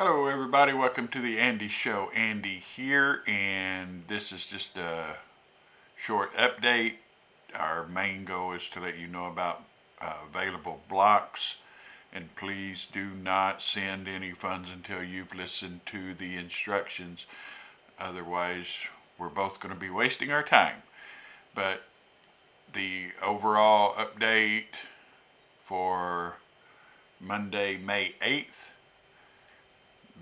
Hello everybody, welcome to the Andy Show. Andy here, and this is just a short update. Our main goal is to let you know about available blocks, and please do not send any funds until you've listened to the instructions. Otherwise, we're both going to be wasting our time. But the overall update for Monday, May 8th,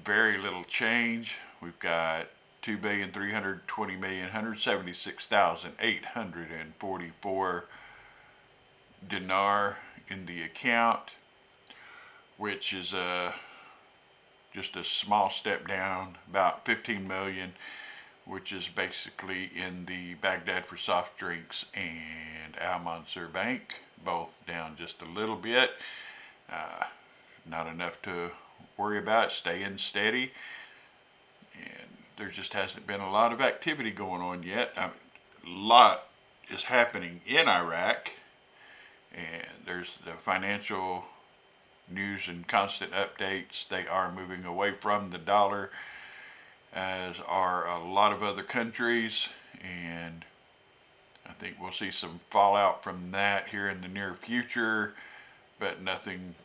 very little change. We've got 2,320,176,844 dinar in the account, which is just a small step down, about 15 million, which is basically in the Baghdad for soft drinks and Al Mansur Bank, both down just a little bit. Not enough to worry about, staying steady, and there just hasn't been a lot of activity going on yet. A lot is happening in Iraq, and there's the financial news and constant updates. They are moving away from the dollar, as are a lot of other countries, and I think we'll see some fallout from that here in the near future, but nothing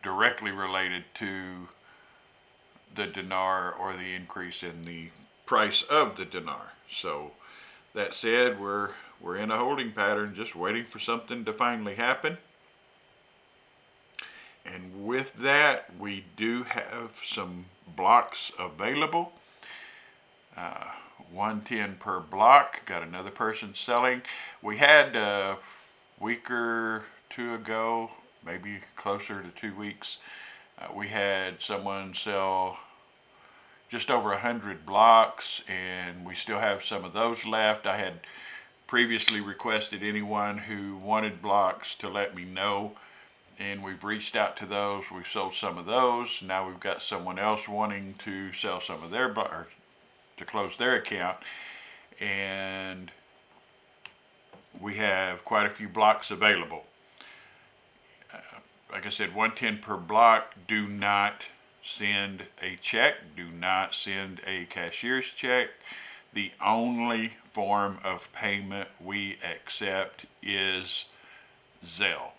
directly related to the dinar or the increase in the price of the dinar. So that said, we're in a holding pattern, just waiting for something to finally happen. And with that, we do have some blocks available. 110 per block. Got another person selling. We had a week or two ago, maybe closer to 2 weeks, we had someone sell just over 100 blocks, and we still have some of those left. I had previously requested anyone who wanted blocks to let me know, and we've reached out to those. We've sold some of those. Now we've got someone else wanting to sell some of their or to close their account, and we have quite a few blocks available. Like I said, 110 per block. Do not send a check. Do not send a cashier's check. The only form of payment we accept is Zelle.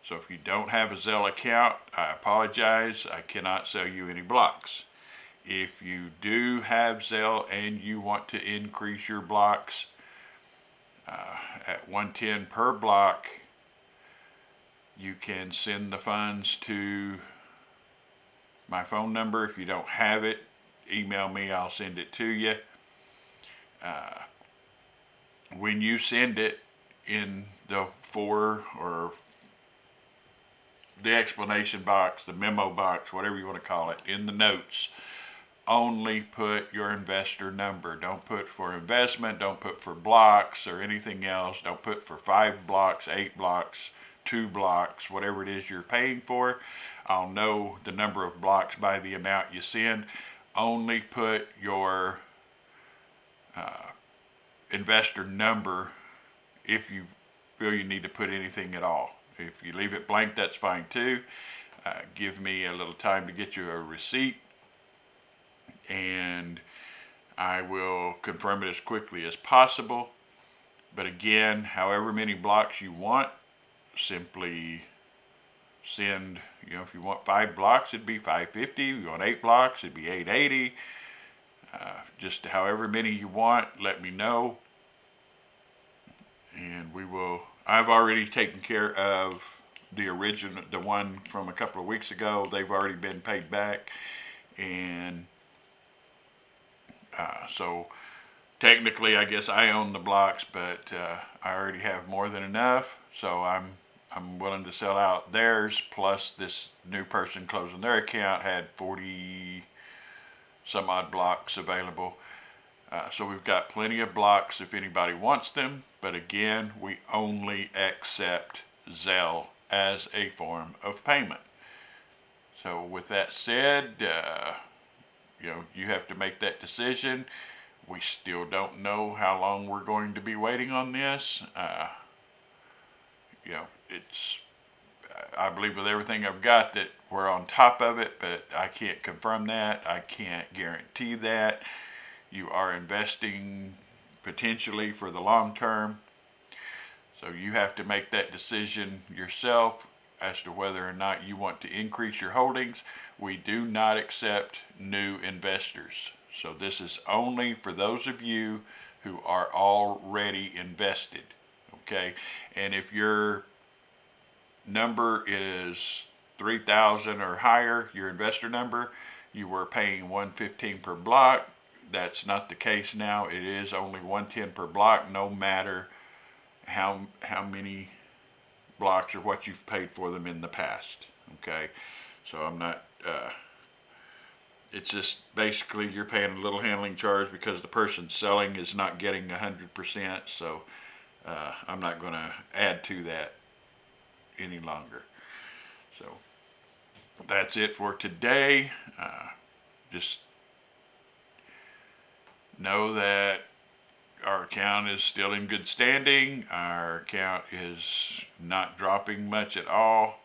So if you don't have a Zelle account, I apologize. I cannot sell you any blocks. If you do have Zelle and you want to increase your blocks at 110 per block, you can send the funds to my phone number. If you don't have it, email me, I'll send it to you. When you send it, in the the explanation box, the memo box, whatever you want to call it, in the notes, only put your investor number. Don't put for investment, don't put for blocks or anything else. Don't put for 5 blocks, 8 blocks, 2 blocks, whatever it is you're paying for. I'll know the number of blocks by the amount you send. Only put your investor number if you feel you need to put anything at all. If you leave it blank, that's fine too. Give me a little time to get you a receipt, and I will confirm it as quickly as possible. But again, however many blocks you want, simply send, if you want 5 blocks, it'd be $550. If you want 8 blocks, it'd be $880. Just however many you want, let me know, and I've already taken care of the one from a couple of weeks ago. They've already been paid back, and so technically, I guess I own the blocks, but I already have more than enough, so I'm willing to sell out theirs. Plus, this new person closing their account had 40 some odd blocks available. So we've got plenty of blocks if anybody wants them, but again, we only accept Zelle as a form of payment. So with that said, you have to make that decision. We still don't know how long we're going to be waiting on this. It's I believe with everything I've got that we're on top of it, but I can't confirm that. I can't guarantee that. You are investing potentially for the long term. So you have to make that decision yourself as to whether or not you want to increase your holdings. We do not accept new investors. So this is only for those of you who are already invested. Okay? And if your number is 3,000 or higher, your investor number, you were paying $115 per block. That's not the case now. It is only $110 per block, no matter how many blocks or what you've paid for them in the past. Okay, so I'm not. It's just basically you're paying a little handling charge because the person selling is not getting 100%. So I'm not going to add to that any longer. So that's it for today. Just know that our account is still in good standing. Our account is not dropping much at all.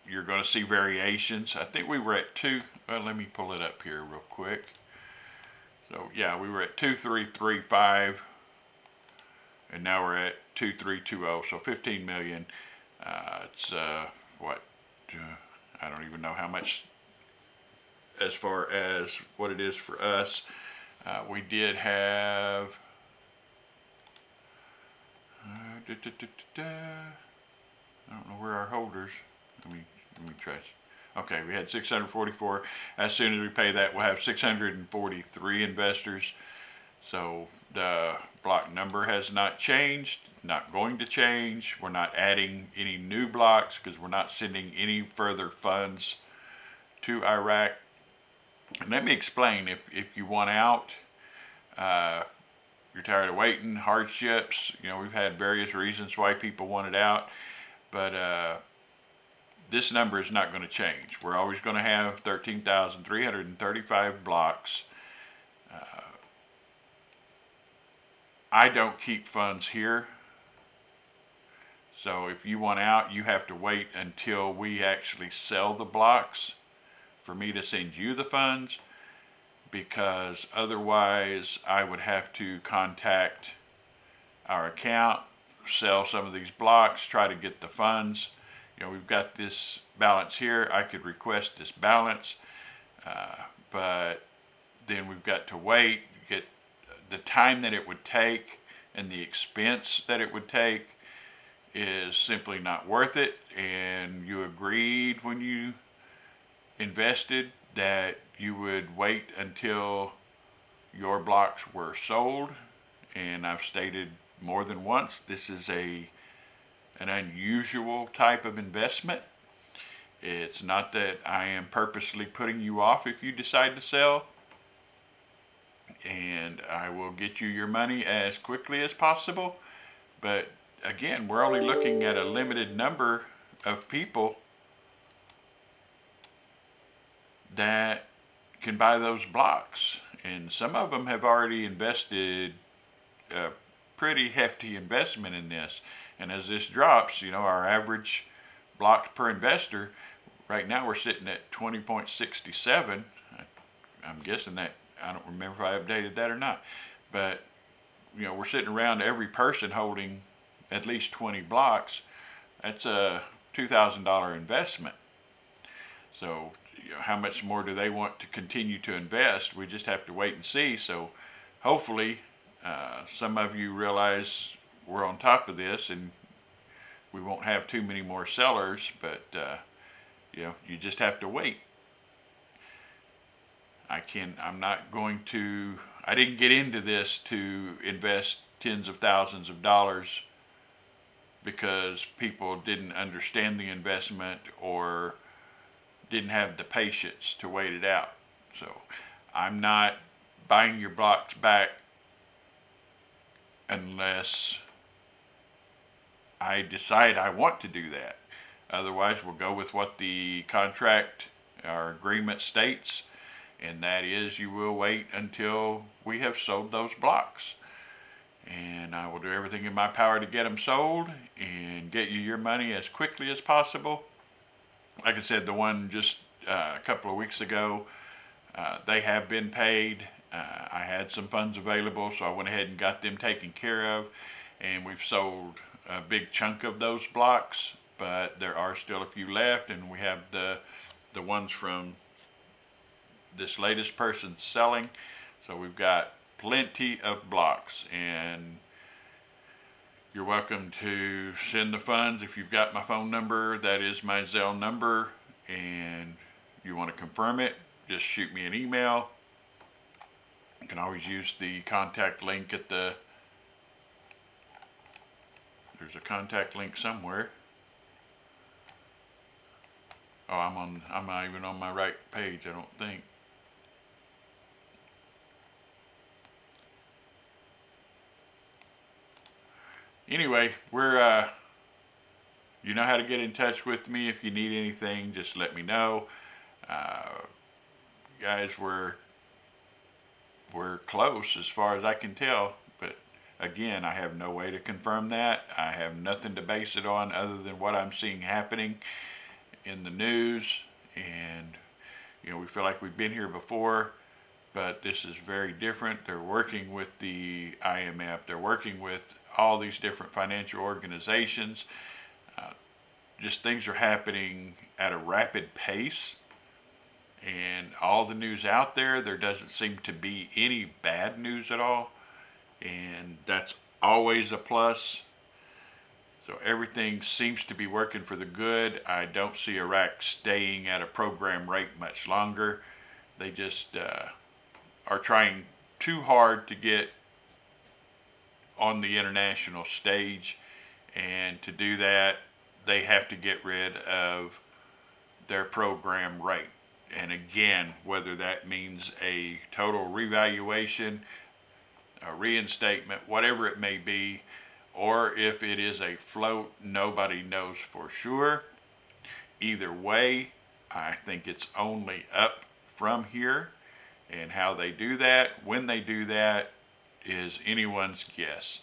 You're going to see variations. I think we were at let me pull it up here real quick. So yeah, we were at 2335 and now we're at 2320, so 15 million. It's what, I don't even know how much as far as what it is for us. We did have I don't know where our holders. Let me try. Okay, we had 644. As soon as we pay that, we'll have 643 investors. So the block number has not changed, not going to change. We're not adding any new blocks because we're not sending any further funds to Iraq. And let me explain, if you want out, you're tired of waiting, hardships, we've had various reasons why people wanted out, but this number is not going to change. We're always going to have 13,335 blocks. I don't keep funds here. So if you want out, you have to wait until we actually sell the blocks for me to send you the funds, because otherwise I would have to contact our account, sell some of these blocks, try to get the funds. We've got this balance here. I could request this balance, but then we've got to wait, get the time that it would take and the expense that it would take is simply not worth it. And you agreed when you invested that you would wait until your blocks were sold, and I've stated more than once, this is an unusual type of investment. It's not that I am purposely putting you off if you decide to sell, and I will get you your money as quickly as possible. But again, we're only looking at a limited number of people that can buy those blocks, and some of them have already invested a pretty hefty investment in this. And as this drops, our average blocks per investor right now, we're sitting at 20.67. I'm guessing that, I don't remember if I updated that or not, but we're sitting around every person holding at least 20 blocks. That's a $2,000 investment. So how much more do they want to continue to invest? We just have to wait and see. So hopefully some of you realize we're on top of this and we won't have too many more sellers, but you just have to wait. I didn't get into this to invest tens of thousands of dollars because people didn't understand the investment or didn't have the patience to wait it out. So I'm not buying your blocks back unless I decide I want to do that. Otherwise, we'll go with what the contract or agreement states, and that is you will wait until we have sold those blocks. and I will do everything in my power to get them sold and get you your money as quickly as possible. Like I said, the one just a couple of weeks ago, they have been paid. I had some funds available, so I went ahead and got them taken care of, and we've sold a big chunk of those blocks, but there are still a few left, and we have the ones from this latest person selling. So we've got plenty of blocks, and you're welcome to send the funds. If you've got my phone number, that is my Zelle number, and you want to confirm it, just shoot me an email. You can always use the contact link at there's a contact link somewhere. Oh, I'm not even on my right page, I don't think. Anyway, you know how to get in touch with me. If you need anything, just let me know. Guys, we're close as far as I can tell, but again, I have no way to confirm that. I have nothing to base it on other than what I'm seeing happening in the news, and we feel like we've been here before, but this is very different. They're working with the IMF. They're working with all these different financial organizations. Just things are happening at a rapid pace, and all the news out there doesn't seem to be any bad news at all, and that's always a plus. So everything seems to be working for the good. I don't see Iraq staying at a program rate much longer. They just are trying too hard to get on the international stage, and to do that, they have to get rid of their program rate. And again, whether that means a total revaluation, a reinstatement, whatever it may be, or if it is a float, nobody knows for sure. Either way, I think it's only up from here, and how they do that, when they do that, is anyone's guess.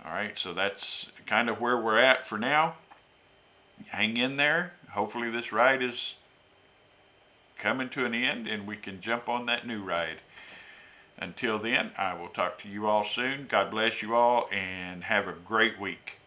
All right, so that's kind of where we're at for now. Hang in there. Hopefully this ride is coming to an end and we can jump on that new ride. Until then, I will talk to you all soon. God bless you all and have a great week.